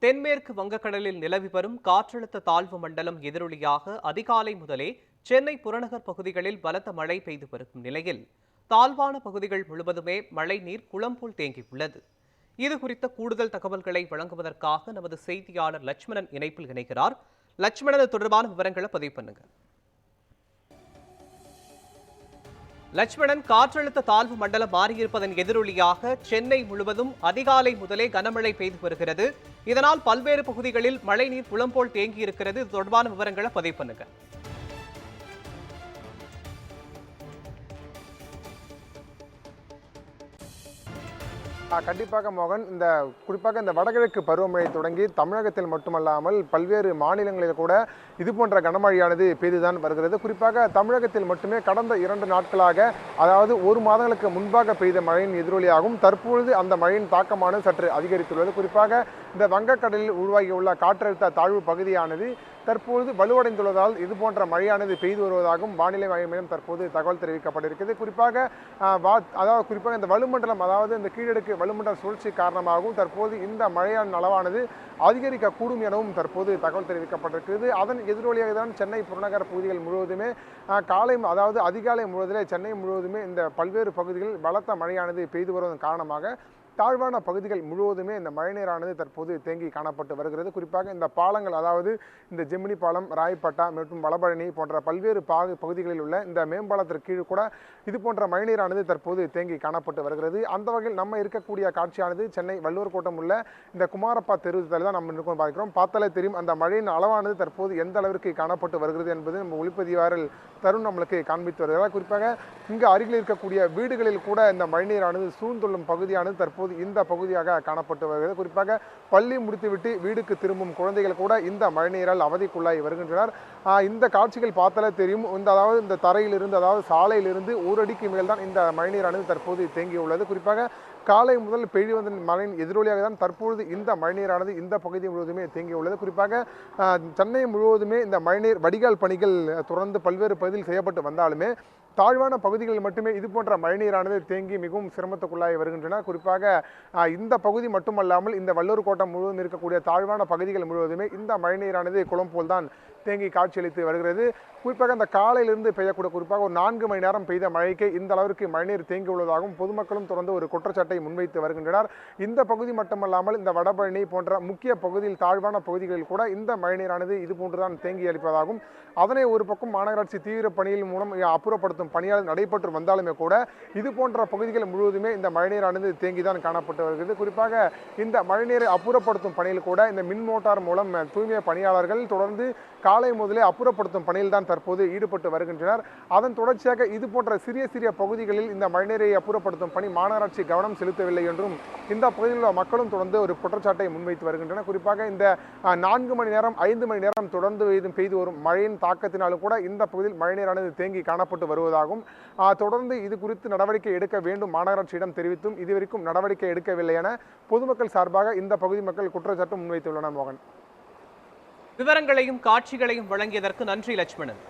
தென்மேற்கு வங்கக்கடலில் நிலவி வரும் காற்றழுத்த தாழ்வு மண்டலம் எதிரொலியாக அதிகாலை முதலே சென்னை புறநகர் பகுதிகளில் பலத்த மழை பெய்து வரும் நிலையில் தாழ்வான பகுதிகள் முழுவதுமே மழை நீர் குளம் போல் தேங்கியுள்ளது. இது குறித்த கூடுதல் தகவல்களை வழங்குவதற்காக நமது செய்தியாளர் லட்சுமணன் இணைப்பில் இணைகிறார். லட்சுமணன், தொடர்பான விவரங்களை பதிவு பண்ணுங்க. லட்சுமணன், காற்றழுத்த தாழ்வு மண்டலம் மாறியிருப்பதன் எதிரொலியாக சென்னை முழுவதும் அதிகாலை முதலே கனமழை பெய்து வருகிறது. இதனால் பல்வேறு பகுதிகளில் மழைநீர் குளம் போல் தேங்கியிருக்கிறது. இது தொடர்பான விவரங்களை பதிவு பண்ணுங்க. கண்டிப்பாக மோகன், குறிப்பாக இந்த வடகிழக்கு பருவமழை தொடங்கி தமிழகத்தில் மட்டுமல்லாமல் பல்வேறு மாநிலங்களில் கூட இது போன்ற கனமழையானது பெய்துதான் வருகிறது. குறிப்பாக தமிழகத்தில் மட்டுமே கடந்த 2 நாட்களாக, அதாவது 1 மாதங்களுக்கு முன்பாக பெய்த மழையின் எதிரொலியாகும் தற்பொழுது அந்த மழையின் தாக்கமானது சற்று அதிகரித்துள்ளது. குறிப்பாக இந்த வங்கக்கடலில் உருவாகியுள்ள காற்றழுத்த தாழ்வு பகுதியானது தற்போது வலுவடைந்துள்ளதால் இது போன்ற மழையானது பெய்து வருவதாகவும் வானிலை ஆய்வு மையம் தற்போது தகவல் தெரிவிக்கப்பட்டிருக்கிறது. குறிப்பாக இந்த வளிமண்டலம், அதாவது இந்த கீழடுக்கு வளிமண்டல சுழற்சி காரணமாகவும் தற்போது இந்த மழையான அளவானது அதிகரிக்கக்கூடும் எனவும் தற்போது தகவல் தெரிவிக்கப்பட்டிருக்கிறது. அதன் எதிரொலியாக தான் சென்னை புறநகர் பகுதிகள் முழுவதுமே அதிகாலை முழுவதிலே சென்னை முழுவதுமே இந்த பல்வேறு பகுதிகளில் பலத்த மழையானது பெய்து வருவதன் காரணமாக தாழ்வான பகுதிகள் முழுவதுமே இந்த மழைநீரானது தற்போது தேங்கி காணப்பட்டு வருகிறது. குறிப்பாக இந்த பாலங்கள், அதாவது இந்த ஜெமினி பாலம், ராயப்பட்டா மற்றும் வடபழனி போன்ற பல்வேறு பகுதிகளில் உள்ள இந்த மேம்பாலத்திற்கு கீழ் கூட இது போன்ற மழைநீரானது தற்போது தேங்கி காணப்பட்டு வருகிறது. அந்த வகையில் நம்ம இருக்கக்கூடிய காட்சியானது சென்னை வள்ளுவர் கோட்டம் உள்ள இந்த குமாரப்பா தெருவில் தான் நம்ம இருக்கும் பார்க்கிறோம். பார்த்தாலே தெரியும் அந்த மழையின் அளவானது தற்போது எந்த அளவிற்கு காணப்பட்டு வருகிறது என்பது நம்ம ஒளிப்பதிவாளர் தருண் நம்மளுக்கு காண்பித்து வருகிறார். குறிப்பாக இங்கு அருகில் இருக்கக்கூடிய வீடுகளில் கூட இந்த மழைநீரானது சூழ்ந்துள்ளும் பகுதியானது தற்போது இந்த பகுதியாக காணப்பட்டு வருகிறது. குறிப்பாக பள்ளி முடித்துவிட்டு வீடுக்கு திரும்பும் குழந்தைகள் கூட இந்த மழைநீரால் அவதிக்குள்ளாகி வருகின்றனர். இந்த காட்சிகள் பார்த்தாலே தெரியும். அதாவது இந்த தரையிலிருந்து, அதாவது சாலையிலிருந்து 1 அடிக்கு மேல் தான் இந்த மழைநீரானது தற்போது தேங்கியுள்ளது. குறிப்பாக காலை முதல் பெய்து வந்த மழையின் எதிரொலியாக தான் தற்பொழுது இந்த மழைநீரானது இந்த பகுதி முழுவதுமே தேங்கியுள்ளது. குறிப்பாக சென்னை முழுவதுமே இந்த மழைநீர் வடிகால் பணிகள் தொடர்ந்து பல்வேறு பகுதியில் செய்யப்பட்டு வந்தாலுமே தாழ்வான பகுதிகளில் மட்டுமே இது போன்ற மழைநீரானது தேங்கி மிகவும் சிரமத்துக்குள்ளாகி வருகின்றன. குறிப்பாக இந்த பகுதி மட்டுமல்லாமல் இந்த வள்ளூர் கோட்டம் முழுவதும் இருக்கக்கூடிய தாழ்வான பகுதிகள் முழுவதுமே இந்த மழைநீரானது குளம் போல் தான் தேங்கி காட்சியளித்து வருகிறது. குறிப்பாக இந்த காலையிலிருந்து பெய்யக்கூடிய, குறிப்பாக ஒரு 4 மணி நேரம் பெய்த மழைக்கு இந்த அளவிற்கு மழைநீர் தேங்கியுள்ளதாகவும் பொதுமக்களும் தொடர்ந்து ஒரு குற்றச்சாட்டை முன்வைத்து வருகின்றனர். இந்த பகுதி மட்டுமல்லாமல் இந்த வடபழனி போன்ற முக்கிய பகுதியில், தாழ்வான பகுதிகளில் கூட இந்த மழைநீரானது இது போன்றுதான் தேங்கி அளிப்பதாகவும், அதனை ஒரு பக்கம் மாநகராட்சி தீவிர பணியின் மூலம் அப்புறப்படுத்தும் பணியாளர் நடைபெற்று வந்தாலுமே கூட இது போன்ற பகுதிகள் முழுவதுமே இந்த மழைநீரானது தேங்கிதான் காணப்பட்டு வருகிறது. குறிப்பாக இந்த மழைநீரை அப்புறப்படுத்தும் பணியில் கூட இந்த மின் மோட்டார் மூலம் தூய்மை பணியாளர்கள் தொடர்ந்து காலை முதலே அப்புறப்படுத்தும் பணியில் தான் தற்போது ஈடுபட்டு வருகின்றனர். அதன் தொடர்ச்சியாக இது போன்ற சிறிய பகுதிகளில் இந்த மழைநீரை அப்புறப்படுத்தும் பணி மாநகராட்சி கவனம் செலுத்தவில்லை என்றும் இந்த பகுதியில் உள்ள மக்களும் தொடர்ந்து ஒரு குற்றச்சாட்டை முன்வைத்து வருகின்றனர். குறிப்பாக இந்த 4 மணி நேரம் 5 மணி நேரம் தொடர்ந்து பெய்து வரும் மழையின் தாக்கத்தினாலும் கூட இந்த பகுதியில் மழைநீரானது தேங்கி காணப்பட்டு வருவதாகவும், தொடர்ந்து இது குறித்து நடவடிக்கை எடுக்க வேண்டும் மாநகராட்சியிடம் தெரிவித்தும் இதுவரைக்கும் நடவடிக்கை எடுக்கவில்லை என பொதுமக்கள் சார்பாக இந்த பகுதி மக்கள் குற்றச்சாட்டு முன்வைத்துள்ளனர். மோகன், விவரங்களையும் காட்சிகளையும் வழங்கியதற்கு நன்றி லட்சுமணன்.